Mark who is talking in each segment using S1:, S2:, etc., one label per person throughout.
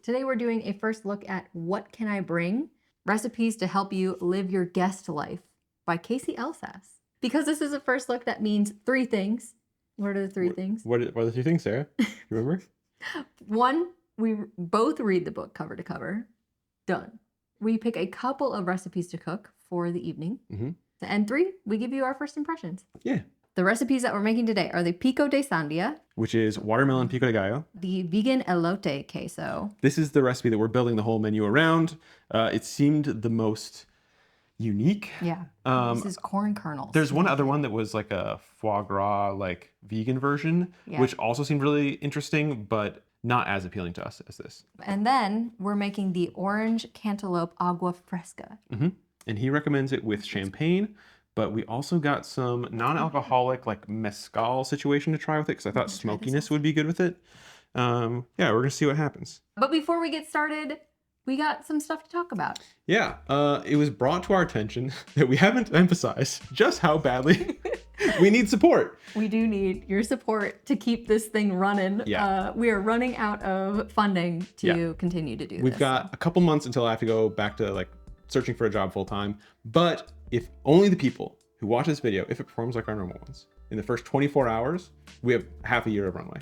S1: Today we're doing a first look at What Can I Bring? Recipes to Help You Live Your Guest Life by Casey Elsass. Because this is a first look, that means 3 things. What are the 3 things?
S2: What are the 3 things, Sarah? You remember?
S1: 1, we both read the book cover to cover. Done. We pick a couple of recipes to cook for the evening.
S2: Mm-hmm.
S1: And 3, we give you our first impressions.
S2: Yeah.
S1: The recipes that we're making today are the pico de sandia,
S2: which is watermelon pico de gallo.
S1: the vegan elote queso.
S2: This is the recipe that we're building the whole menu around. It seemed the most unique.
S1: Yeah. This is corn kernels.
S2: There's one other one that was like a foie gras, like vegan version, which also seemed really interesting, but not as appealing to us as this.
S1: And then we're making the orange cantaloupe agua fresca.
S2: Mm-hmm. And he recommends it with champagne, but we also got some non-alcoholic like mezcal situation to try with it because I thought smokiness would be good with it. Yeah, we're gonna see what happens.
S1: But before we get started, we got some stuff to talk about.
S2: Yeah, it was brought to our attention that we haven't emphasized just how badly we need support.
S1: We do need your support to keep this thing running.
S2: Yeah.
S1: We are running out of funding to continue to do this.
S2: We've got a couple months until I have to go back to like searching for a job full time. But if only the people who watch this video, if it performs like our normal ones, in the first 24 hours, we have half a year of runway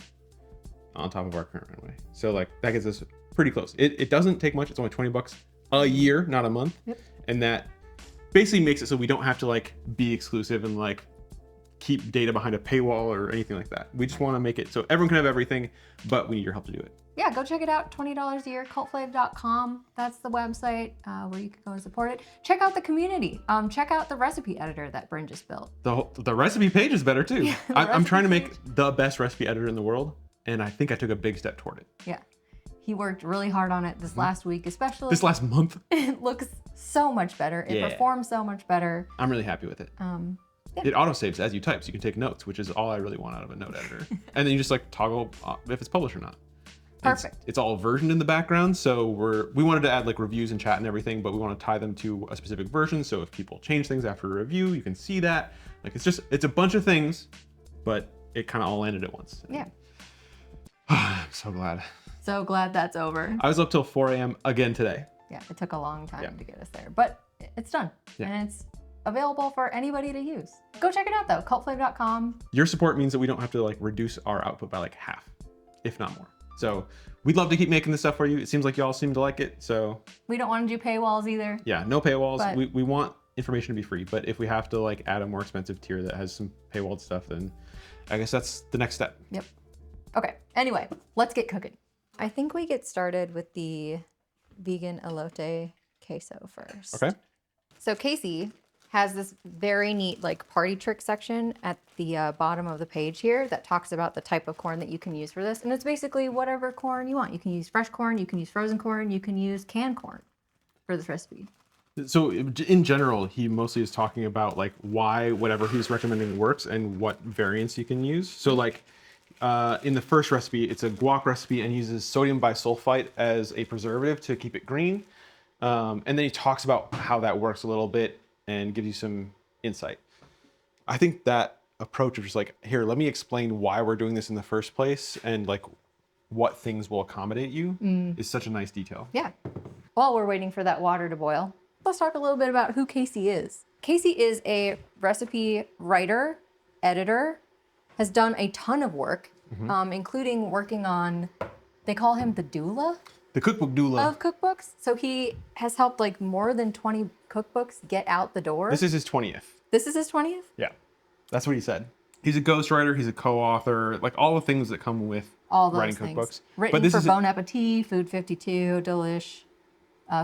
S2: on top of our current runway. So like that gets us pretty close. It doesn't take much. It's only $20 a year, not a month.
S1: Yep.
S2: And that basically makes it so we don't have to like be exclusive and like keep data behind a paywall or anything like that. We just want to make it so everyone can have everything, but we need your help to do it.
S1: Yeah, go check it out. $20 a year, cultflave.com. That's the website where you can go and support it. Check out the community. Check out the recipe editor that Bryn just built.
S2: The recipe page is better too.
S1: Yeah,
S2: I'm trying to make the best recipe editor in the world, and I think I took a big step toward it.
S1: Yeah, he worked really hard on it this last week, especially.
S2: This last month.
S1: It looks so much better. It performs so much better.
S2: I'm really happy with it. It autosaves as you type, so you can take notes, which is all I really want out of a note editor. And then you just like toggle if it's published or not.
S1: Perfect.
S2: It's all versioned in the background, so we wanted to add like reviews and chat and everything, but we want to tie them to a specific version. So if people change things after a review, you can see that. Like it's a bunch of things, but it kind of all landed at once.
S1: Yeah.
S2: I'm so glad.
S1: So glad that's over.
S2: I was up till 4 a.m. again today.
S1: Yeah, it took a long time to get us there, but it's done.
S2: Yeah.
S1: And it's available for anybody to use. Go check it out though, cultflave.com.
S2: Your support means that we don't have to like reduce our output by like half, if not more. So we'd love to keep making this stuff for you. It seems like y'all seem to like it, so.
S1: We don't want to do paywalls either.
S2: Yeah, no paywalls.
S1: But
S2: we want information to be free, but if we have to like add a more expensive tier that has some paywalled stuff, then I guess that's the next step.
S1: Yep. Okay, anyway, let's get cooking. I think we get started with the vegan elote queso first.
S2: Okay.
S1: So Casey has this very neat like party trick section at the bottom of the page here that talks about the type of corn that you can use for this. And it's basically whatever corn you want. You can use fresh corn, you can use frozen corn, you can use canned corn for this recipe.
S2: So in general, he mostly is talking about like why whatever he's recommending works and what variants you can use. So like in the first recipe, it's a guac recipe and uses sodium bisulfite as a preservative to keep it green. And then he talks about how that works a little bit and gives you some insight. I think that approach of just like, here, let me explain why we're doing this in the first place and like what things will accommodate you is such a nice detail.
S1: Yeah. While we're waiting for that water to boil, let's talk a little bit about who Casey is. Casey is a recipe writer, editor, has done a ton of work, including working on, they call him the doula?
S2: The cookbook doula.
S1: Of cookbooks. So he has helped like more than 20 cookbooks get out the door.
S2: This is his 20th.
S1: This is his 20th?
S2: Yeah, that's what he said. He's a ghostwriter, he's a co-author, like all the things that come with
S1: all those
S2: writing
S1: things.
S2: cookbooks.
S1: Written for Bon Appetit, Food 52, Delish,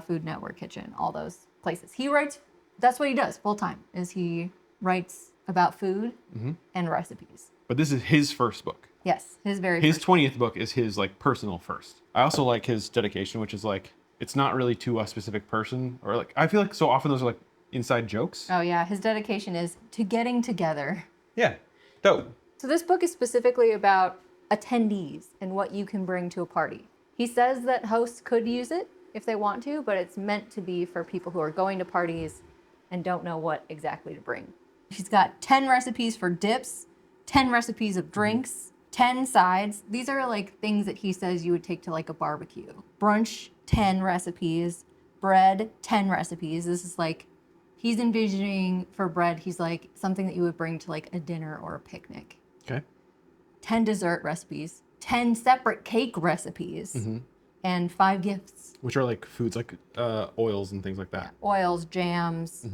S1: Food Network Kitchen, all those places. He writes, that's what he does full time, is he writes about food and recipes.
S2: But this is his first book.
S1: Yes, his
S2: His 20th book is his like personal first. I also like his dedication, which is like, it's not really to a specific person or like, I feel like so often those are like inside jokes.
S1: Oh yeah, his dedication is to getting together.
S2: Yeah, dope.
S1: So this book is specifically about attendees and what you can bring to a party. He says that hosts could use it if they want to, but it's meant to be for people who are going to parties and don't know what exactly to bring. She's got 10 recipes for dips, 10 recipes of drinks, 10 sides. These are like things that he says you would take to like a barbecue. Brunch, 10 recipes. Bread, 10 recipes. This is like, he's envisioning for bread, he's like something that you would bring to like a dinner or a picnic.
S2: Okay.
S1: 10 dessert recipes, 10 separate cake recipes, and 5 gifts.
S2: Which are like foods like oils and things like that.
S1: Oils, jams,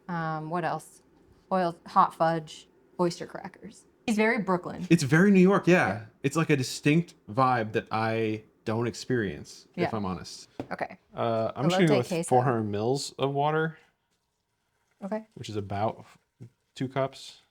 S1: what else? Oils, hot fudge, oyster crackers. He's very Brooklyn.
S2: It's very New York, yeah. It's like a distinct vibe that I don't experience, if
S1: Yeah.
S2: I'm honest.
S1: Okay.
S2: I'm just gonna go with 400 mils of water,
S1: Okay.
S2: which is about 2 cups.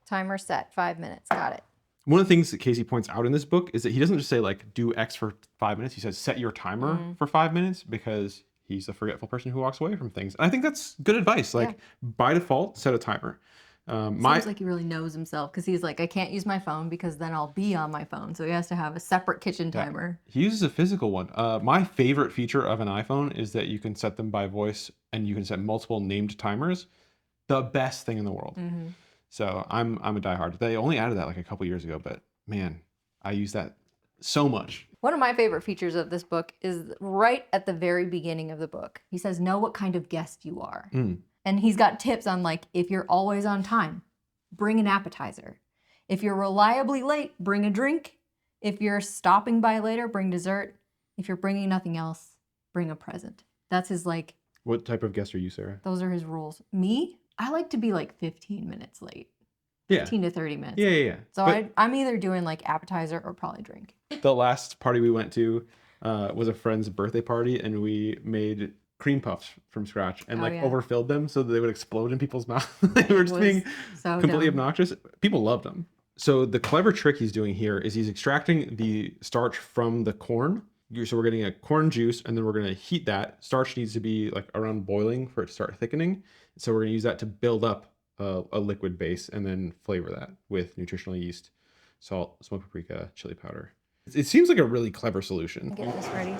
S1: Timer set, 5 minutes. Got it.
S2: One of the things that Casey points out in this book is that he doesn't just say like do X for 5 minutes. He says set your timer for 5 minutes because he's a forgetful person who walks away from things. And I think that's good advice. Like by default, set a timer.
S1: Sounds like he really knows himself because he's like, I can't use my phone because then I'll be on my phone. So he has to have a separate kitchen timer.
S2: He uses a physical one. My favorite feature of an iPhone is that you can set them by voice and you can set multiple named timers. The best thing in the world. So I'm a diehard. They only added that like a couple years ago, but man, I use that so much.
S1: One of my favorite features of this book is right at the very beginning of the book. He says, know what kind of guest you are. And he's got tips on like, if you're always on time, bring an appetizer. If you're reliably late, bring a drink. If you're stopping by later, bring dessert. If you're bringing nothing else, bring a present. That's his like.
S2: What type of guest are you, Sarah?
S1: Those are his rules. Me? I like to be like 15 minutes late.
S2: Yeah.
S1: 15 to 30 minutes.
S2: Yeah.
S1: So I'm either doing like appetizer or probably drink.
S2: The last party we went to was a friend's birthday party, and we made cream puffs from scratch and overfilled them so that they would explode in people's mouths. They were just being so completely obnoxious. People loved them. So the clever trick he's doing here is he's extracting the starch from the corn. So we're getting a corn juice, and then we're going to heat that. Starch needs to be like around boiling for it to start thickening. So we're going to use that to build up a liquid base and then flavor that with nutritional yeast, salt, smoked paprika, chili powder. It seems like a really clever solution.
S1: Get this ready.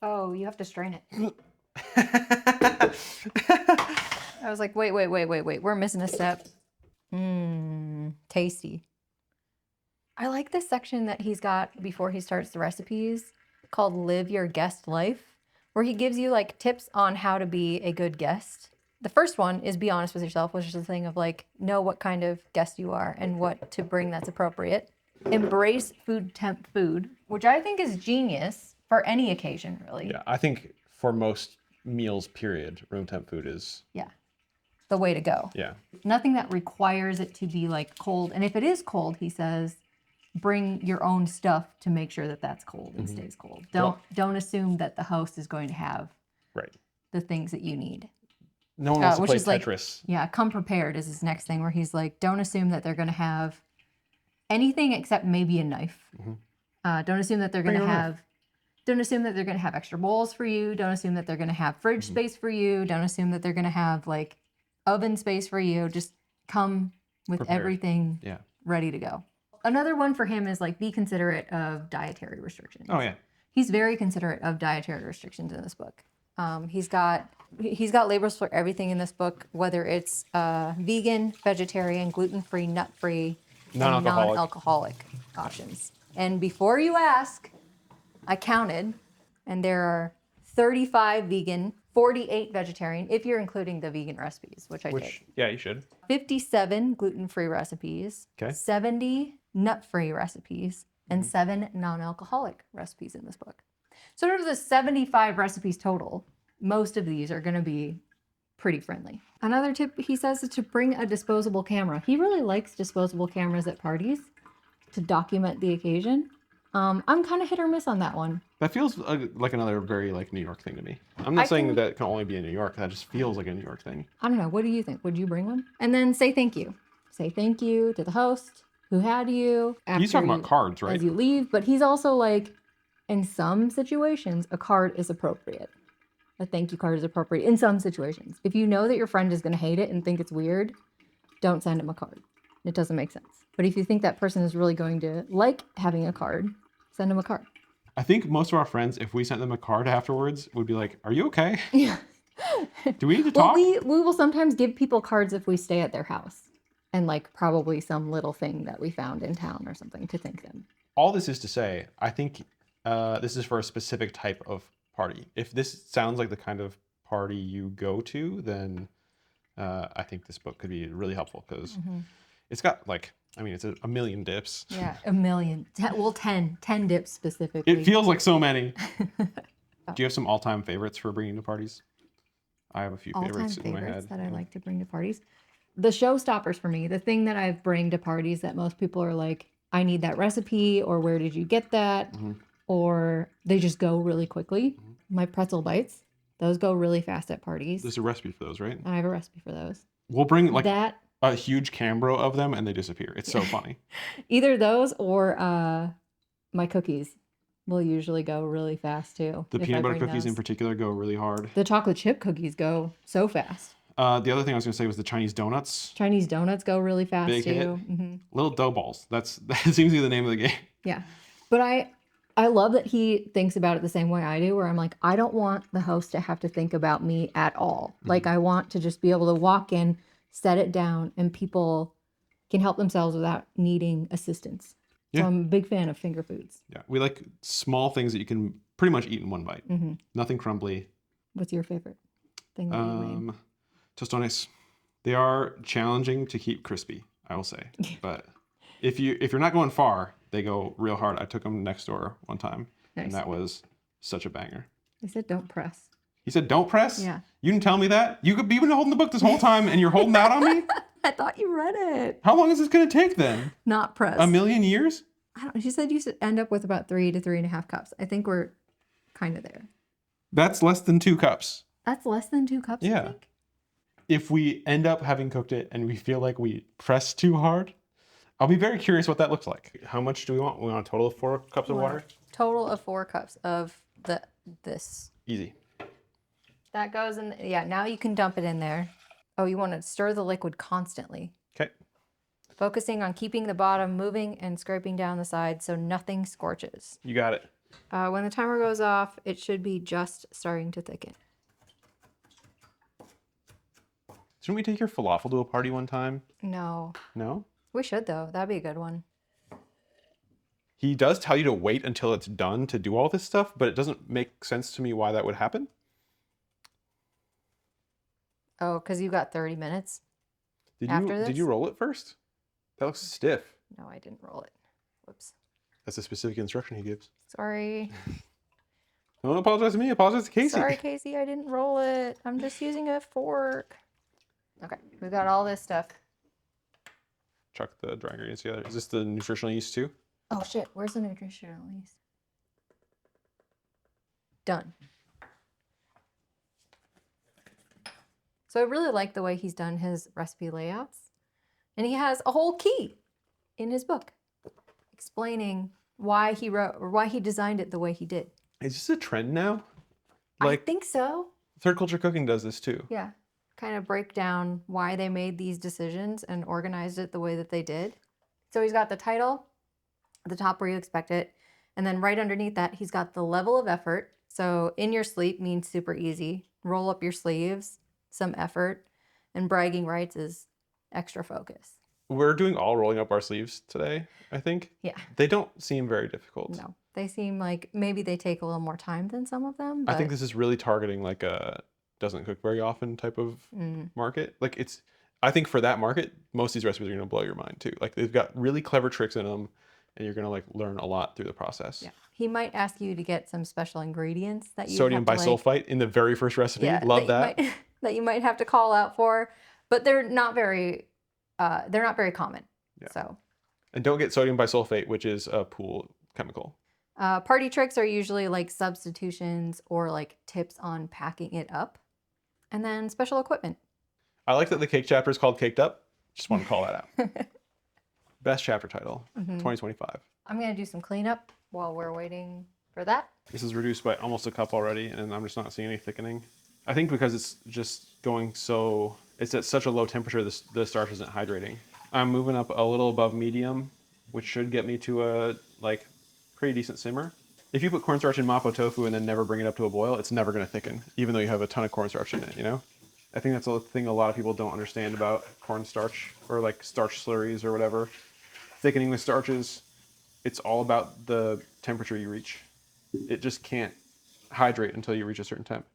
S1: Oh, you have to strain it. I was like, wait. We're missing a step. Tasty. I like this section that he's got before he starts the recipes called Live Your Guest Life, where he gives you like tips on how to be a good guest. The first one is be honest with yourself, which is the thing of like, know what kind of guest you are and what to bring that's appropriate. Embrace food temp food, which I think is genius for any occasion, really.
S2: Yeah, I think for most meals, period, room temp food is
S1: the way to go.
S2: Yeah.
S1: Nothing that requires it to be like cold. And if it is cold, he says, bring your own stuff to make sure that that's cold and stays cold. Don't assume that the host is going to have the things that you need.
S2: No one wants to play Tetris.
S1: Like, come prepared is his next thing, where he's like, don't assume that they're going to have anything except maybe a knife. Don't assume that they're going to have. Don't assume that they're going to have extra bowls for you. Don't assume that they're going to have fridge space for you. Don't assume that they're going to have like oven space for you. Just come with everything ready to go. Another one for him is like, be considerate of dietary restrictions.
S2: Oh yeah.
S1: He's very considerate of dietary restrictions in this book. He's got labels for everything in this book, whether it's vegan, vegetarian, gluten-free, nut-free, and non-alcoholic options. And before you ask, I counted, and there are 35 vegan, 48 vegetarian, if you're including the vegan recipes, which I did.
S2: Yeah, you should.
S1: 57 gluten-free recipes, 70 nut-free recipes, and 7 non-alcoholic recipes in this book. So out of the 75 recipes total, most of these are going to be pretty friendly. Another tip he says is to bring a disposable camera. He really likes disposable cameras at parties to document the occasion. I'm kind of hit or miss on that one.
S2: That feels like another very like New York thing to me. I'm not saying that can only be in New York. That just feels like a New York thing.
S1: I don't know. What do you think? Would you bring one? And then say thank you. Say thank you to the host who had you.
S2: He's talking about cards, right?
S1: As you leave, but he's also like, in some situations, a card is appropriate. A thank you card is appropriate in some situations. If you know that your friend is going to hate it and think it's weird, don't send him a card. It doesn't make sense. But if you think that person is really going to like having a card, send them a card.
S2: I think most of our friends, if we sent them a card afterwards, would be like, are you okay?
S1: Yeah.
S2: Do we need to
S1: Well,
S2: talk?
S1: we will sometimes give people cards if we stay at their house, and like probably some little thing that we found in town or something to thank them.
S2: All this is to say, I think this is for a specific type of party. If this sounds like the kind of party you go to, then I think this book could be really helpful because it's got like, I mean, it's a million dips.
S1: Yeah, a million. Well, 10 dips specifically.
S2: It feels like so many. Do you have some all-time favorites for bringing to parties? I have a few
S1: all-time
S2: favorites in my
S1: favorites
S2: head.
S1: that I like to bring to parties. The showstoppers for me, the thing that I bring to parties that most people are like, I need that recipe, or where did you get that? Or they just go really quickly. My pretzel bites, those go really fast at parties.
S2: There's a recipe for those, right?
S1: I have a recipe for those.
S2: We'll bring like
S1: That
S2: a huge Cambro of them and they disappear. It's so funny.
S1: either those or my cookies will usually go really fast too.
S2: The
S1: if
S2: peanut
S1: I
S2: butter
S1: bring
S2: cookies in
S1: those.
S2: particular go really hard.
S1: The chocolate chip cookies go so fast.
S2: The other thing I was going to say was the Chinese donuts.
S1: Chinese donuts go really fast
S2: Big
S1: too.
S2: hit. Little dough balls. That seems to be the name of the game.
S1: Yeah. But I love that he thinks about it the same way I do, where I'm like, I don't want the host to have to think about me at all. Like, I want to just be able to walk in, set it down, and people can help themselves without needing assistance.
S2: Yeah.
S1: So I'm a big fan of finger foods.
S2: Yeah, we like small things that you can pretty much eat in one bite. Nothing crumbly.
S1: What's your favorite thing that you made?
S2: Tostones. They are challenging to keep crispy, I will say. But if you're not going far, they go real hard. I took them next door one time, and that was such a banger.
S1: They said don't press.
S2: He said, "Don't press."
S1: Yeah.
S2: You didn't tell me that. You've been holding the book this whole time, and you're holding out on me.
S1: I thought you read it.
S2: How long is this going to take then?
S1: Not press.
S2: A million years?
S1: I don't. She said you should end up with about 3 to 3.5 cups. I think we're kind of there.
S2: That's less than 2 cups.
S1: That's less than 2 cups.
S2: Yeah.
S1: I think?
S2: If we end up having cooked it and we feel like we press too hard, I'll be very curious what that looks like. How much do we want? We want a total of 4 cups of water?
S1: Total of 4 cups of this.
S2: Easy.
S1: That goes in. Yeah, now you can dump it in there. Oh, you want to stir the liquid constantly.
S2: Okay.
S1: Focusing on keeping the bottom moving and scraping down the side so nothing scorches.
S2: You got it.
S1: When the timer goes off, it should be just starting to thicken.
S2: Shouldn't we take your falafel to a party one time?
S1: No.
S2: No?
S1: We should, though. That'd be a good one.
S2: He does tell you to wait until it's done to do all this stuff, but it doesn't make sense to me why that would happen.
S1: Oh, because you got 30 minutes
S2: Did
S1: after
S2: you roll it first? That looks stiff.
S1: No, I didn't roll it. Whoops.
S2: That's a specific instruction he gives.
S1: Sorry.
S2: Don't apologize to me. Apologize to Casey.
S1: Sorry, Casey. I didn't roll it. I'm just using a fork. Okay. We've got all this stuff.
S2: Chuck the dry ingredients together. Is this the nutritional yeast too?
S1: Oh, shit. Where's the nutritional yeast? Done. So I really like the way he's done his recipe layouts. And he has a whole key in his book explaining why he wrote or why he designed it the way he did.
S2: Is this a trend now?
S1: I think so.
S2: Third Culture Cooking does this too.
S1: Yeah. Kind of break down why they made these decisions and organized it the way that they did. So he's got the title at the top where you expect it. And then right underneath that, he's got the level of effort. So in your sleep means super easy. Roll up your sleeves, some effort. And bragging rights is extra focus.
S2: We're doing all rolling up our sleeves today, I think.
S1: Yeah.
S2: They don't seem very difficult.
S1: No, they seem like maybe they take a little more time than some of them. But
S2: I think this is really targeting like a doesn't cook very often type of market. Like I think for that market, most of these recipes are going to blow your mind too. Like they've got really clever tricks in them and you're going to like learn a lot through the process.
S1: Yeah. He might ask you to get some special ingredients that you
S2: Sodium
S1: have to,
S2: bisulfite in the very first recipe.
S1: yeah,
S2: Love that.
S1: That you might have to call out for, but they're not very common.
S2: Yeah.
S1: So.
S2: And don't get sodium bisulfate, which is a pool chemical.
S1: Party tricks are usually like substitutions or like tips on packing it up. And then special equipment.
S2: I like that the cake chapter is called Caked Up. Just want to call that out. Best chapter title, 2025.
S1: I'm going to do some cleanup while we're waiting for that.
S2: This is reduced by almost a cup already, and I'm just not seeing any thickening. I think because it's just going so, it's at such a low temperature, the starch isn't hydrating. I'm moving up a little above medium, which should get me to a like pretty decent simmer. If you put cornstarch in mapo tofu and then never bring it up to a boil, it's never going to thicken, even though you have a ton of cornstarch in it, you know? I think that's the thing a lot of people don't understand about cornstarch or like starch slurries or whatever. Thickening with starches, it's all about the temperature you reach. It just can't hydrate until you reach a certain temp.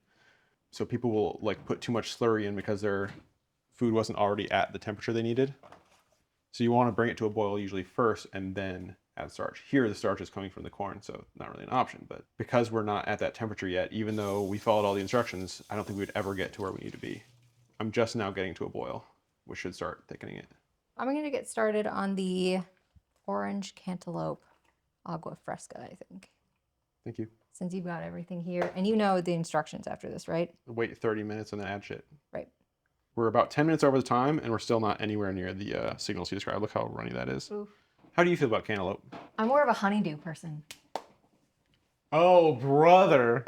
S2: So people will like put too much slurry in because their food wasn't already at the temperature they needed. So you want to bring it to a boil usually first and then add starch. Here the starch is coming from the corn, so not really an option. But because we're not at that temperature yet, even though we followed all the instructions, I don't think we'd ever get to where we need to be. I'm just now getting to a boil, which should start thickening it.
S1: I'm going to get started on the orange cantaloupe agua fresca, I think.
S2: Thank you.
S1: Since you've got everything here. And you know the instructions after this, right?
S2: Wait 30 minutes and then add shit.
S1: Right.
S2: We're about 10 minutes over the time, and we're still not anywhere near the signals you described. Look how runny that is.
S1: Oof.
S2: How do you feel about cantaloupe?
S1: I'm more of a honeydew person.
S2: Oh, brother.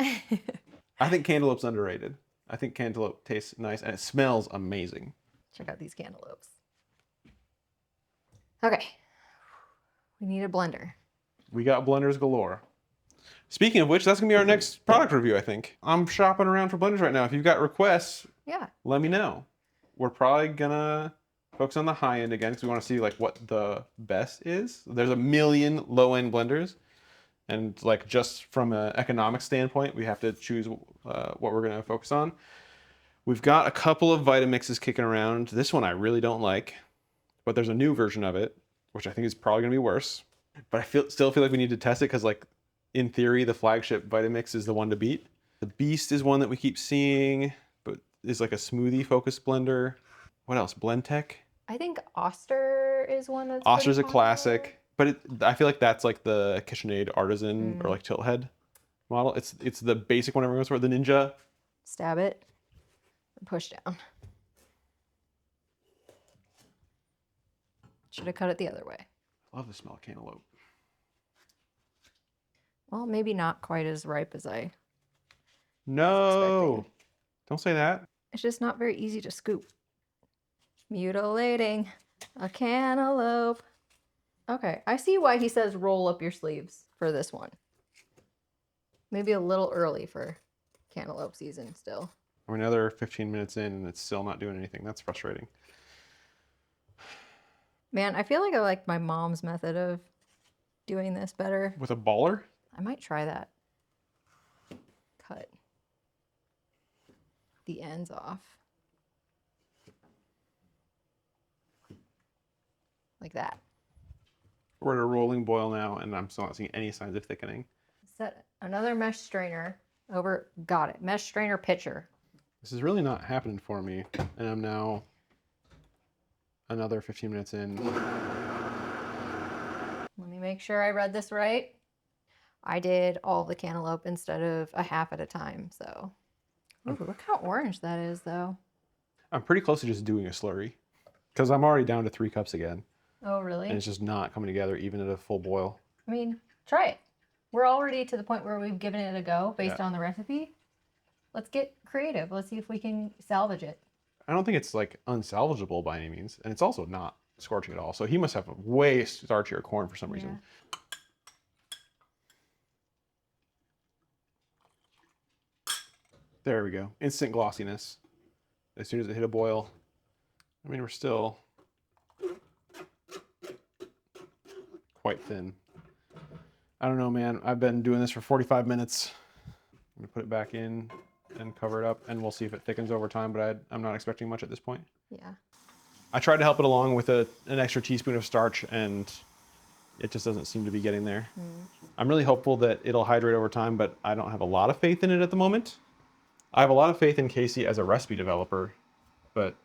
S2: I think cantaloupe's underrated. I think cantaloupe tastes nice, and it smells amazing.
S1: Check out these cantaloupes. Okay. We need a blender.
S2: We got blenders galore. Speaking of which, that's going to be our next product review, I think. I'm shopping around for blenders right now. If you've got requests,
S1: Yeah.
S2: let me know. We're probably going to focus on the high end again because we want to see like what the best is. There's a million low-end blenders. And like just from an economic standpoint, we have to choose what we're going to focus on. We've got a couple of Vitamixes kicking around. This one I really don't like, but there's a new version of it, which I think is probably going to be worse. But I still feel like we need to test it because like in theory, the flagship Vitamix is the one to beat. The Beast is one that we keep seeing, but is like a smoothie focused blender. What else? Blendtec?
S1: I think Oster is one that's
S2: Oster's a
S1: pretty popular.
S2: classic, but I feel like that's like the KitchenAid Artisan or like tilt head model. It's the basic one everyone goes for, the Ninja.
S1: Stab it and push down. Should have cut it the other way.
S2: I love the smell of cantaloupe.
S1: Well, maybe not quite as ripe as I
S2: No,
S1: expecting.
S2: don't say that.
S1: It's just not very easy to scoop. Mutilating a cantaloupe. Okay, I see why he says roll up your sleeves for this one. Maybe a little early for cantaloupe season still.
S2: We're another 15 minutes in and it's still not doing anything. That's frustrating.
S1: Man, I feel like I like my mom's method of doing this better.
S2: With a baller?
S1: I might try that. Cut the ends off. Like that.
S2: We're at a rolling boil now and I'm still not seeing any signs of thickening.
S1: Set another mesh strainer over. Got it. Mesh strainer pitcher.
S2: This is really not happening for me. And I'm now another 15 minutes in.
S1: Let me make sure I read this right. I did all the cantaloupe instead of a half at a time, so. Ooh, look how orange that is, though.
S2: I'm pretty close to just doing a slurry because I'm already down to 3 cups again.
S1: Oh, really?
S2: And it's just not coming together even at a full boil.
S1: I mean, try it. We're already to the point where we've given it a go based on the recipe. Let's get creative. Let's see if we can salvage it.
S2: I don't think it's like unsalvageable by any means. And it's also not scorching at all. So he must have a way starchier corn for some reason. There we go. Instant glossiness. As soon as it hit a boil. I mean, we're still quite thin. I don't know, man. I've been doing this for 45 minutes. I'm gonna put it back in and cover it up and we'll see if it thickens over time, but I'm not expecting much at this point.
S1: Yeah.
S2: I tried to help it along with an extra teaspoon of starch and it just doesn't seem to be getting there. I'm really hopeful that it'll hydrate over time, but I don't have a lot of faith in it at the moment. I have a lot of faith in Casey as a recipe developer, but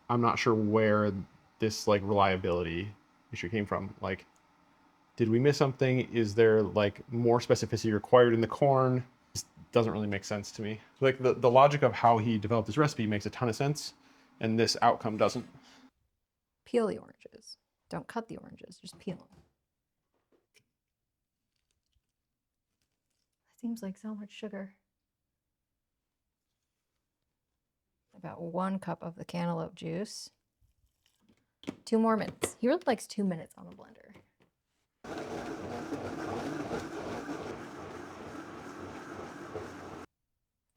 S2: I'm not sure where this like reliability issue came from. Like, did we miss something? Is there like more specificity required in the corn? This doesn't really make sense to me. Like the logic of how he developed this recipe makes a ton of sense, and this outcome doesn't.
S1: Peel the oranges. Don't cut the oranges, just peel them. That seems like so much sugar. About 1 cup of the cantaloupe juice. 2 more minutes. He really likes 2 minutes on the blender.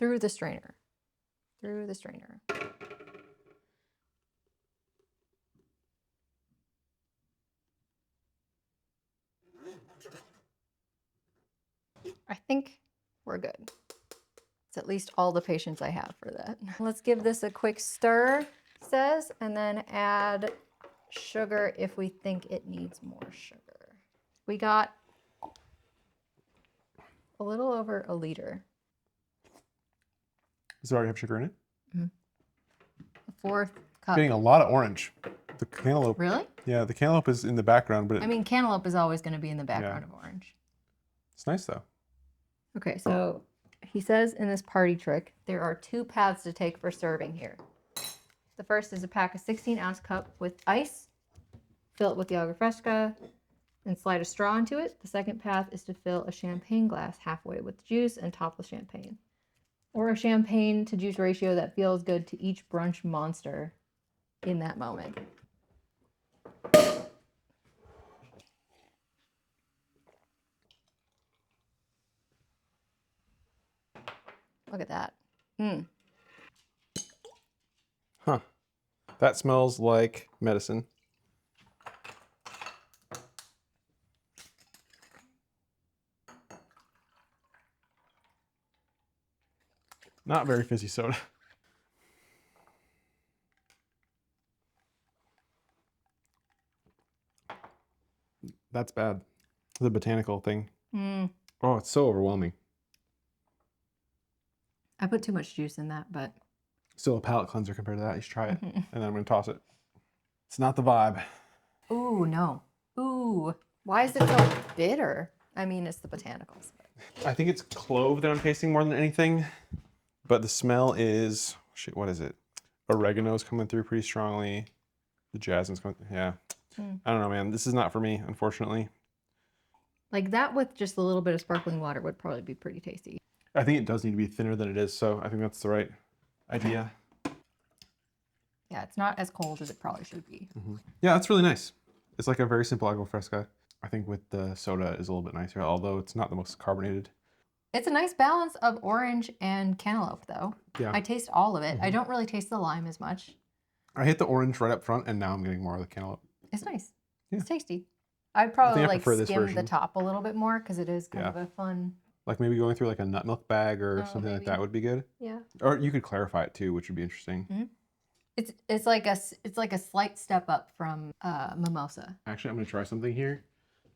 S1: through the strainer. Through the strainer. I think we're good. It's at least all the patience I have for that. Let's give this a quick stir, it says, and then add sugar if we think it needs more sugar. We got a little over a liter.
S2: Does it already have sugar in it?
S1: A fourth cup.
S2: Getting a lot of orange. The cantaloupe.
S1: Really?
S2: Yeah, the cantaloupe is in the background, but
S1: I mean, cantaloupe is always going to be in the background
S2: Yeah.
S1: of orange.
S2: It's nice though.
S1: Okay, so he says in this party trick, there are 2 paths to take for serving here. The first is to pack a 16-ounce cup with ice, fill it with the agua fresca, and slide a straw into it. The second path is to fill a champagne glass halfway with juice and top with champagne. Or a champagne to juice ratio that feels good to each brunch monster in that moment. Look at that.
S2: Huh. That smells like medicine. Not very fizzy soda. That's bad. The botanical thing. Oh, it's so overwhelming.
S1: I put too much juice in that, but
S2: Still a palate cleanser compared to that. You should try it. And then I'm going to toss it. It's not the vibe.
S1: ooh, no. Ooh, why is it so bitter? I mean, it's the botanicals. But...
S2: I think it's clove that I'm tasting more than anything. But the smell is, shit, what is it? Oregano's coming through pretty strongly. The jasmine's coming, yeah. I don't know, man. This is not for me, unfortunately.
S1: Like that with just a little bit of sparkling water would probably be pretty tasty.
S2: I think it does need to be thinner than it is, so I think that's the right idea.
S1: Yeah, it's not as cold as it probably should be.
S2: Yeah, that's really nice. It's like a very simple agua fresca. I think with the soda is a little bit nicer, although it's not the most carbonated.
S1: It's a nice balance of orange and cantaloupe, though.
S2: Yeah.
S1: I taste all of it. I don't really taste the lime as much.
S2: I hit the orange right up front, and now I'm getting more of the cantaloupe.
S1: It's nice.
S2: Yeah.
S1: It's tasty. I'd probably
S2: I
S1: like
S2: prefer this
S1: skim the
S2: version.
S1: top a little bit more because it is kind
S2: Yeah.
S1: of a fun.
S2: Like maybe going through like a nut milk bag or
S1: Oh,
S2: something like
S1: maybe.
S2: that would be good.
S1: Yeah.
S2: Or you could clarify it too, which would be interesting.
S1: It's like a slight step up from mimosa.
S2: Actually, I'm gonna try something here.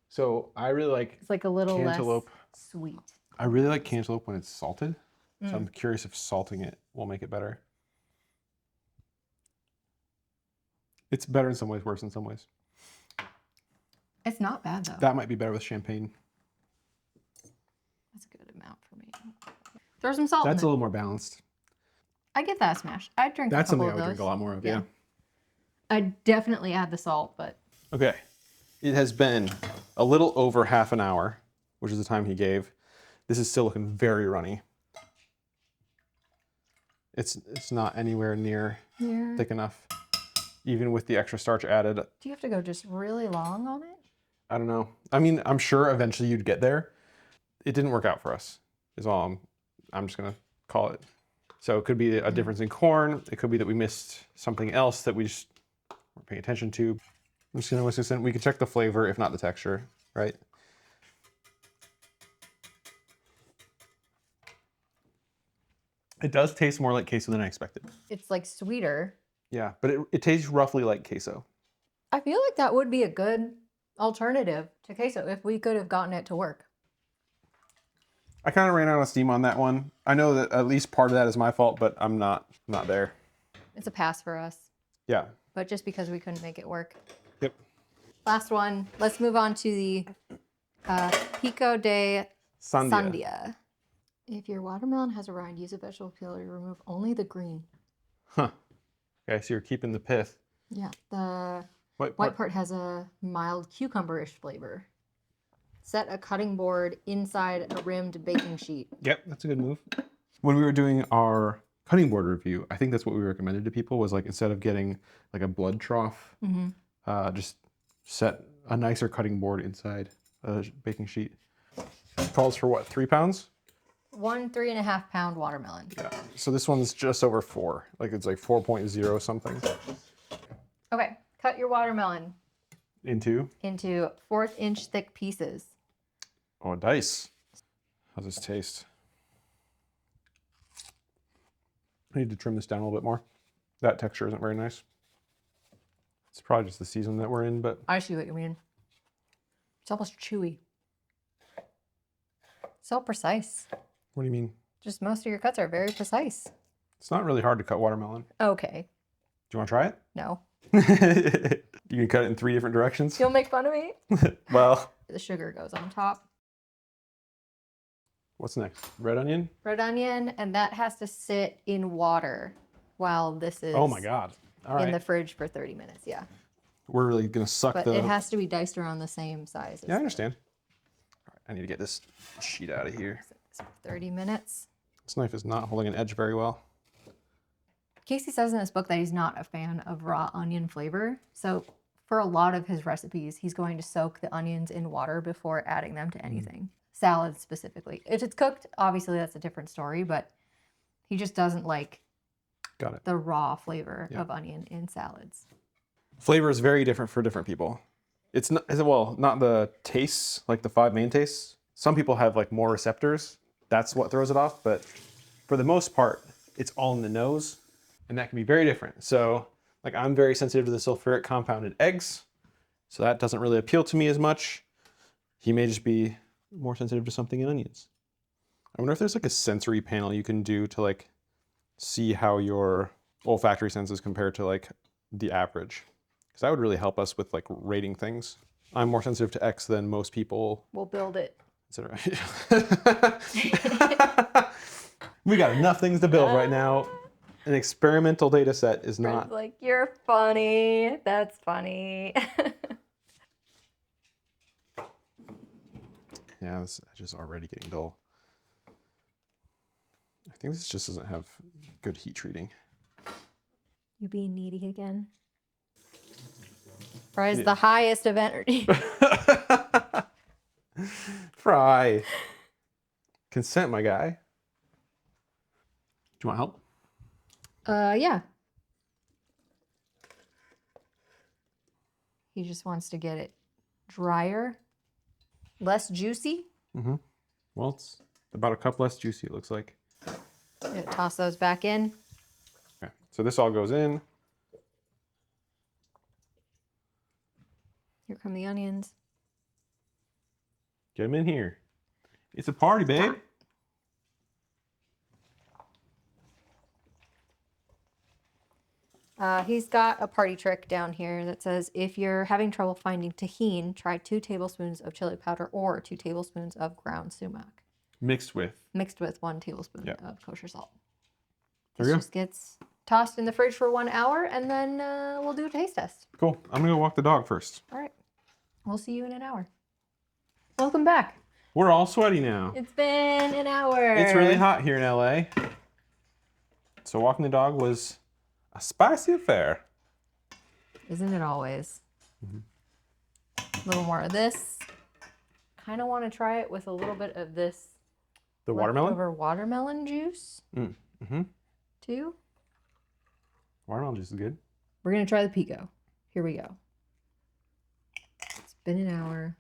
S2: So I really like
S1: It's like a little
S2: cantaloupe.
S1: less sweet.
S2: I really like cantaloupe when it's salted. So I'm curious if salting it will make it better. It's better in some ways, worse in some ways.
S1: It's not bad though.
S2: That might be better with champagne.
S1: That's a good amount for me. Throw some salt
S2: That's a
S1: in it.
S2: little more balanced.
S1: I get that a smash. I'd drink
S2: That's
S1: a couple
S2: something I
S1: of
S2: would
S1: those.
S2: drink a lot more of, yeah.
S1: I'd definitely add the salt, but
S2: Okay. It has been a little over half an hour, which is the time he gave. This is still looking very runny. It's not anywhere near thick enough, even with the extra starch added.
S1: Do you have to go just really long on it?
S2: I don't know. I mean, I'm sure eventually you'd get there. It didn't work out for us, is all I'm just gonna call it. So it could be a difference in corn. It could be that we missed something else that we just weren't paying attention to. I'm just gonna whisk this in. We can check the flavor, if not the texture, right? It does taste more like queso than I expected.
S1: It's like sweeter.
S2: Yeah, but it tastes roughly like queso.
S1: I feel like that would be a good alternative to queso if we could have gotten it to work.
S2: I kind of ran out of steam on that one. I know that at least part of that is my fault, but I'm not there.
S1: It's a pass for us,
S2: Yeah.
S1: but just because we couldn't make it work.
S2: Yep.
S1: Last one. Let's move on to the Pico de Sandia. If your watermelon has a rind, use a vegetable peeler to remove only the green.
S2: Huh. Okay, so you're keeping the pith.
S1: Yeah, the
S2: White
S1: white part has a mild cucumber-ish flavor. Set a cutting board inside a rimmed baking sheet.
S2: Yep, that's a good move. When we were doing our cutting board review, I think that's what we recommended to people was like instead of getting like a blood trough, just set a nicer cutting board inside a baking sheet. It calls for what, 3 pounds?
S1: 1 3.5 pound watermelon.
S2: Yeah. So this one's just over 4. Like it's like 4.0 something.
S1: Okay, cut your watermelon
S2: Into?
S1: into 1/4 inch thick pieces.
S2: Oh, dice. How's this taste? I need to trim this down a little bit more. That texture isn't very nice. It's probably just the season that we're in, but
S1: I see what you mean. It's almost chewy. So precise.
S2: what do you mean?
S1: Just most of your cuts are very precise.
S2: It's not really hard to cut watermelon.
S1: Okay.
S2: Do you want to try it?
S1: No.
S2: You can cut it in 3 different directions.
S1: You'll make fun of me?
S2: Well,
S1: The sugar goes on top.
S2: what's next? Red onion?
S1: Red onion, and that has to sit in water while this is
S2: Oh my God. All right.
S1: in the fridge for 30 minutes. Yeah.
S2: We're really going to suck
S1: But
S2: the...
S1: it has to be diced around the same size. As
S2: Yeah, I understand. All right, I need to get this sheet out of here.
S1: 30 minutes.
S2: This knife is not holding an edge very well.
S1: Casey says in this book that he's not a fan of raw onion flavor. So for a lot of his recipes, he's going to soak the onions in water before adding them to anything. Salads specifically. If it's cooked, obviously that's a different story, but he just doesn't like
S2: Got it.
S1: the raw flavor
S2: Yeah.
S1: of onion in salads.
S2: Flavor is very different for different people. It's not, well, not the tastes, like the 5 main tastes. Some people have like more receptors. That's what throws it off. But for the most part, it's all in the nose. And that can be very different. So like I'm very sensitive to the sulfuric compound in eggs. So that doesn't really appeal to me as much. He may just be more sensitive to something in onions. I wonder if there's like a sensory panel you can do to like see how your olfactory senses compare to like the average. Because that would really help us with like rating things. I'm more sensitive to X than most people.
S1: We'll build it.
S2: We got enough things to build right now. An experimental data set is not.
S1: Like, you're funny. That's funny.
S2: Yeah, this edge is already getting dull. I think this just doesn't have good heat treating.
S1: You being needy again? Fry's the highest of energy.
S2: Fry. Consent, my guy. Do you want help?
S1: Yeah. He just wants to get it drier, less juicy.
S2: Mm-hmm. Well, it's about a cup less juicy, it looks like.
S1: Toss those back in.
S2: Okay, so this all goes in.
S1: Here come the onions.
S2: Get them in here. It's a party, babe.
S1: He's got a party trick down here that says if you're having trouble finding tahini, try 2 tablespoons of chili powder or 2 tablespoons of ground sumac.
S2: Mixed with.
S1: Mixed with 1 tablespoon of kosher salt.
S2: There
S1: This
S2: you go.
S1: just gets tossed in the fridge for 1 hour and then we'll do a taste test.
S2: Cool. I'm gonna go walk the dog first.
S1: All right. We'll see you in an hour. Welcome back.
S2: We're all sweaty now.
S1: It's been an hour.
S2: It's really hot here in LA. So walking the dog was a spicy affair.
S1: Isn't it always? A little more of this. Kind of want to try it with a little bit of this
S2: The watermelon?
S1: leftover watermelon juice
S2: Mm-hmm.
S1: too.
S2: Watermelon juice is good.
S1: We're going to try the pico. Here we go. It's been an hour.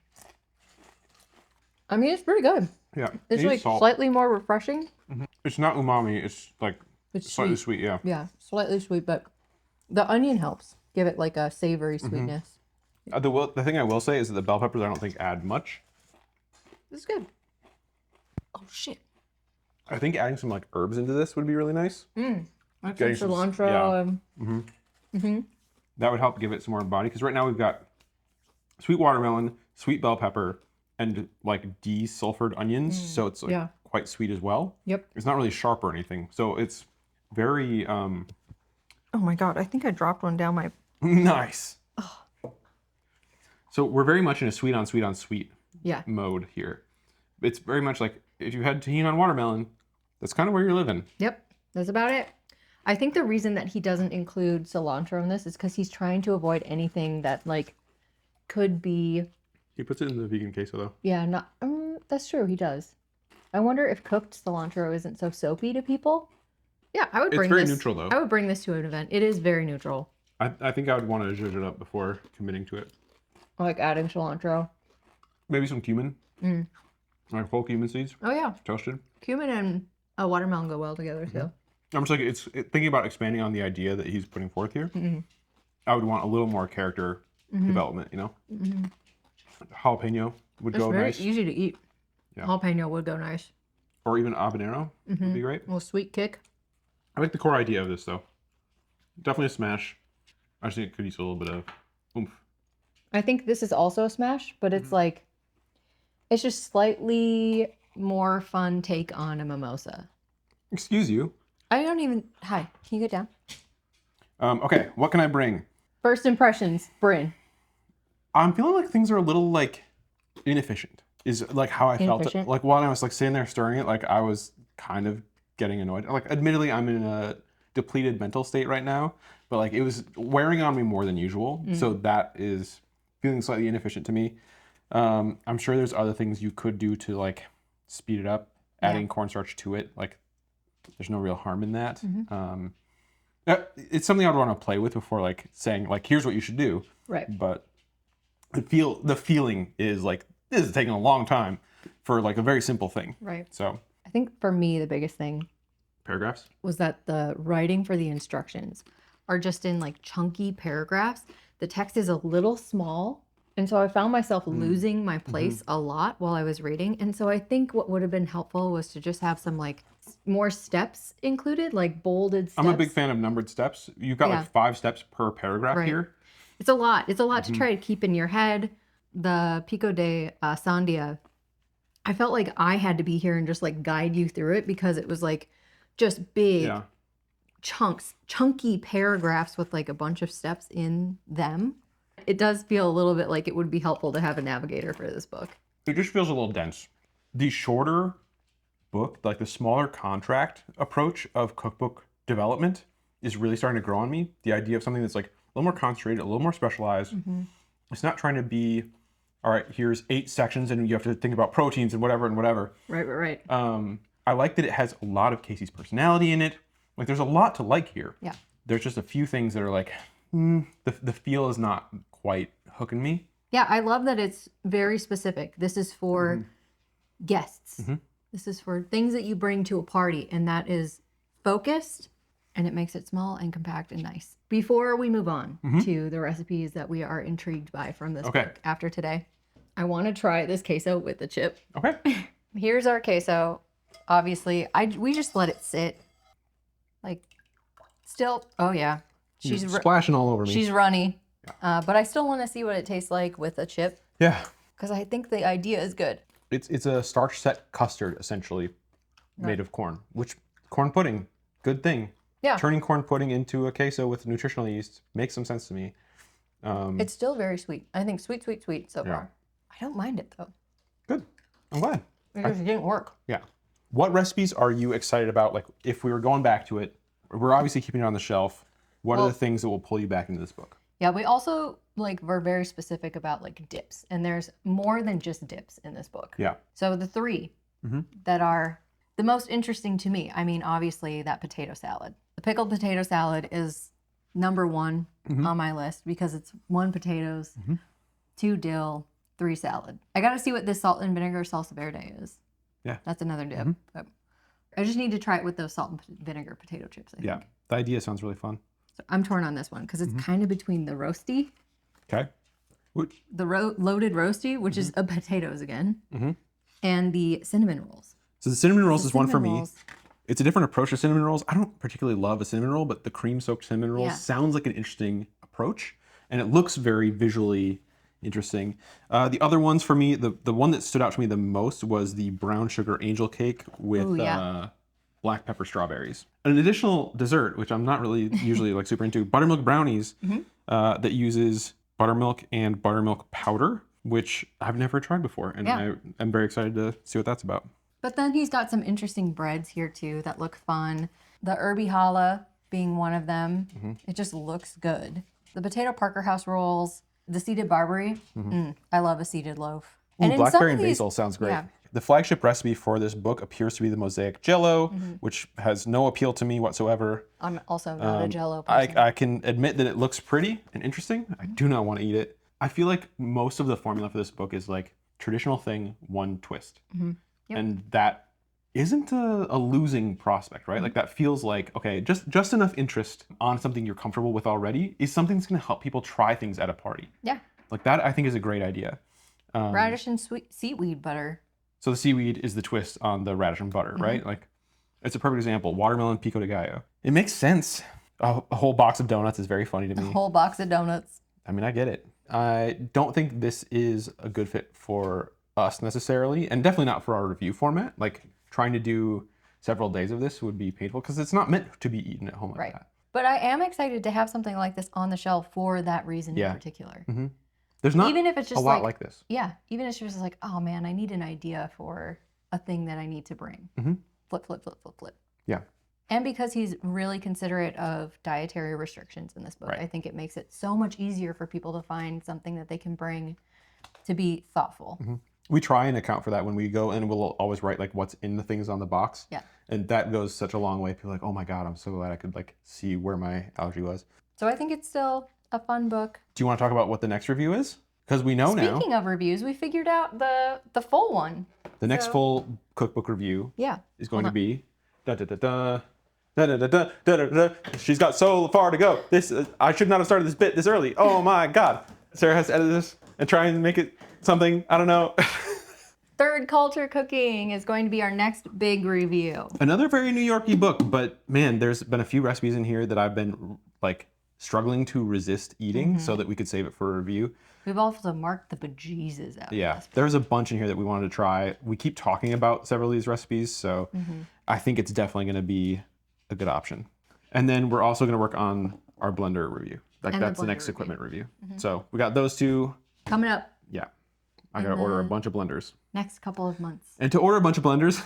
S1: I mean, it's pretty good.
S2: Yeah.
S1: It's
S2: needs
S1: like
S2: salt.
S1: slightly more refreshing.
S2: It's not umami. It's like
S1: It's
S2: slightly
S1: sweet.
S2: sweet. Yeah.
S1: Yeah, slightly sweet, but the onion helps give it like a savory sweetness.
S2: The thing I will say is that the bell peppers I don't think add much.
S1: This is good. Oh shit.
S2: I think adding some like herbs into this would be really nice.
S1: Like
S2: Getting
S1: some
S2: some-
S1: cilantro.
S2: yeah. That would help give it some more body because right now we've got sweet watermelon, sweet bell pepper, and like desulfured onions. So it's like
S1: yeah.
S2: quite sweet as well.
S1: Yep.
S2: It's not really sharp or anything. So it's very
S1: Oh my god, I think I dropped one down my.
S2: nice. So we're very much in a sweet on sweet on sweet
S1: Yeah.
S2: mode here. It's very much like if you had tahini on watermelon, that's kind of where you're living.
S1: Yep. That's about it. I think the reason that he doesn't include cilantro in this is because he's trying to avoid anything that like could be.
S2: He puts it in the vegan queso though.
S1: Yeah, not. That's true. He does. I wonder if cooked cilantro isn't so soapy to people. Yeah, I would
S2: It's
S1: bring
S2: very
S1: this.
S2: neutral, though.
S1: I would bring this to an event. It is very neutral.
S2: I think I would want to zhuzh it up before committing to it.
S1: Like adding cilantro.
S2: Maybe some cumin. Like whole cumin seeds,
S1: Oh yeah,
S2: toasted.
S1: cumin and a watermelon go well together too.
S2: I'm just like, thinking about expanding on the idea that he's putting forth here. I would want a little more character development, you know? Jalapeno would
S1: It's
S2: go
S1: very
S2: nice.
S1: easy to eat.
S2: Yeah.
S1: Jalapeno would go nice.
S2: Or even habanero would be great.
S1: A little sweet kick.
S2: I like the core idea of this, though. Definitely a smash. I just think it could use a little bit of oomph.
S1: I think this is also a smash, but it's like, it's just slightly more fun take on a mimosa.
S2: Excuse you.
S1: I don't even, hi, can you get down?
S2: Okay, what can I bring?
S1: First impressions, Bryn.
S2: I'm feeling like things are a little like inefficient. Is like how I felt it.
S1: Inefficient?
S2: Like while I was like sitting there stirring it, like I was kind of getting annoyed. Like admittedly, I'm in a depleted mental state right now, but like it was wearing on me more than usual. So that is feeling slightly inefficient to me. I'm sure there's other things you could do to like speed it up, adding cornstarch to it. Like there's no real harm in that. It's something I'd want to play with before like saying like, here's what you should do.
S1: Right.
S2: But the feeling is like, this is taking a long time for like a very simple thing.
S1: Right.
S2: So
S1: I think for me, the biggest thing
S2: paragraphs.
S1: was that the writing for the instructions are just in like chunky paragraphs. The text is a little small. And so I found myself losing my place a lot while I was reading. And so I think what would have been helpful was to just have some like more steps included, like bolded steps.
S2: I'm a big fan of numbered steps. You've got like 5 steps per paragraph here.
S1: It's a lot. It's a lot to try to keep in your head. The Pico de Sandia, I felt like I had to be here and just like guide you through it because it was like just big chunky paragraphs with like a bunch of steps in them. It does feel a little bit like it would be helpful to have a navigator for this book.
S2: It just feels a little dense. The shorter book, like the smaller contract approach of cookbook development is really starting to grow on me. The idea of something that's like a little more concentrated, a little more specialized. It's not trying to be, all right, here's 8 sections and you have to think about proteins and whatever and whatever.
S1: Right.
S2: I like that it has a lot of Casey's personality in it. Like there's a lot to like here.
S1: Yeah.
S2: There's just a few things that are like, the feel is not quite hooking me.
S1: Yeah, I love that it's very specific. This is for guests. This is for things that you bring to a party, and that is focused, and it makes it small and compact and nice. Before we move on to the recipes that we are intrigued by from this book after today, I want to try this queso with the chip.
S2: Okay.
S1: Here's our queso. Obviously, we just let it sit. Like, still, oh yeah. She's
S2: splashing all over me.
S1: She's runny. But I still want to see what it tastes like with a chip.
S2: Yeah.
S1: Because I think the idea is good.
S2: It's a starch set custard, essentially, made of corn, which corn pudding, good thing.
S1: Yeah.
S2: Turning corn pudding into a queso with nutritional yeast makes some sense to me.
S1: It's still very sweet. I think sweet so far. I don't mind it, though.
S2: Good. I'm glad.
S1: It just didn't work.
S2: Yeah. What recipes are you excited about? Like, if we were going back to it, we're obviously keeping it on the shelf. What are the things that will pull you back into this book?
S1: Yeah, we also were very specific about like dips, and there's more than just dips in this book.
S2: Yeah.
S1: So the 3 that are the most interesting to me, I mean, obviously that potato salad. The pickled potato salad is number 1 on my list because it's 1 potatoes, 2 dill, 3 salad. I got to see what this salt and vinegar salsa verde is.
S2: Yeah.
S1: That's another dip. But I just need to try it with those salt and vinegar potato chips, I think.
S2: Yeah. The idea sounds really fun.
S1: So I'm torn on this one because it's kind of between the roasty,
S2: Okay.
S1: the loaded roasty, which is potatoes again, and the cinnamon rolls.
S2: So the cinnamon rolls is one for me.
S1: rolls.
S2: It's a different approach to cinnamon rolls. I don't particularly love a cinnamon roll, but the cream-soaked cinnamon roll
S1: Yeah.
S2: sounds like an interesting approach, and it looks very visually interesting. The other ones for me, the one that stood out to me the most was the brown sugar angel cake with black pepper strawberries. An additional dessert, which I'm not really usually like super into, buttermilk brownies that uses buttermilk and buttermilk powder, which I've never tried before, and I'm very excited to see what that's about.
S1: But then he's got some interesting breads here too that look fun. The herby challah being one of them. It just looks good. The potato Parker House rolls, the seeded barberry. I love a seeded loaf.
S2: Ooh,
S1: in some
S2: blackberry
S1: of
S2: and
S1: these-
S2: basil sounds great.
S1: Yeah.
S2: The flagship recipe for this book appears to be the mosaic jello, which has no appeal to me whatsoever.
S1: I'm also not a Jello person.
S2: I can admit that it looks pretty and interesting. I do not want to eat it. I feel like most of the formula for this book is like traditional thing, one twist.
S1: Yep.
S2: And that isn't a losing prospect, right? Like that feels like, okay, just enough interest on something you're comfortable with already is something that's going to help people try things at a party.
S1: Yeah.
S2: Like that, I think, is a great idea.
S1: Radish and seaweed butter.
S2: So the seaweed is the twist on the radish and butter, right? Like it's a perfect example. Watermelon pico de gallo. It makes sense. A whole box of donuts is very funny to me.
S1: A whole box of donuts.
S2: I mean, I get it. I don't think this is a good fit for us necessarily, and definitely not for our review format. Like trying to do several days of this would be painful because it's not meant to be eaten at home like that.
S1: But I am excited to have something like this on the shelf for that reason in particular.
S2: There's not
S1: even if it's just
S2: a lot like this.
S1: Yeah, even if it's just like, oh man, I need an idea for a thing that I need to bring. Flip, flip, flip, flip, flip.
S2: Yeah.
S1: And because he's really considerate of dietary restrictions in this book, I think it makes it so much easier for people to find something that they can bring to be thoughtful.
S2: We try and account for that when we go, and we'll always write like what's in the things on the box.
S1: Yeah.
S2: And that goes such a long way. People are like, oh my God, I'm so glad I could like see where my allergy was.
S1: So I think it's still a fun book.
S2: Do you want to talk about what the next review is? Because we know now.
S1: Speaking of reviews, we figured out the full one.
S2: The next full cookbook review is going to be da da da da da da da da da da da. She's got so far to go. This I should not have started this bit this early. Oh my God. Sarah has to edit this and try and make it something. I don't know.
S1: Third Culture Cooking is going to be our next big review.
S2: Another very New York-y book, but man, there's been a few recipes in here that I've been like struggling to resist eating so that we could save it for a review.
S1: We've also marked the bejesus out.
S2: Yeah, there's a bunch in here that we wanted to try. We keep talking about several of these recipes, so I think it's definitely going to be a good option. And then we're also going to work on our blender review. Like that's the next equipment review. So we got those two
S1: coming up.
S2: Yeah, I got to order a bunch of blenders.
S1: Next couple of months.
S2: And to order a bunch of blenders,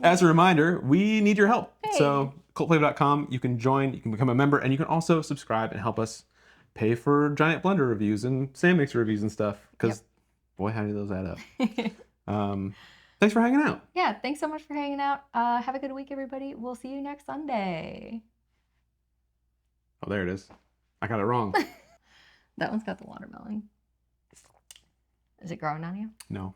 S2: as a reminder, we need your help.
S1: Hey.
S2: So cultflavor.com, you can join, you can become a member, and you can also subscribe and help us pay for giant blender reviews and Sam Mixer reviews and stuff. Because boy, how do those add up? Thanks for hanging out.
S1: Yeah, thanks so much for hanging out. Have a good week, everybody. We'll see you next Sunday.
S2: Oh, there it is. I got it wrong.
S1: That one's got the watermelon. Is it growing on you?
S2: No.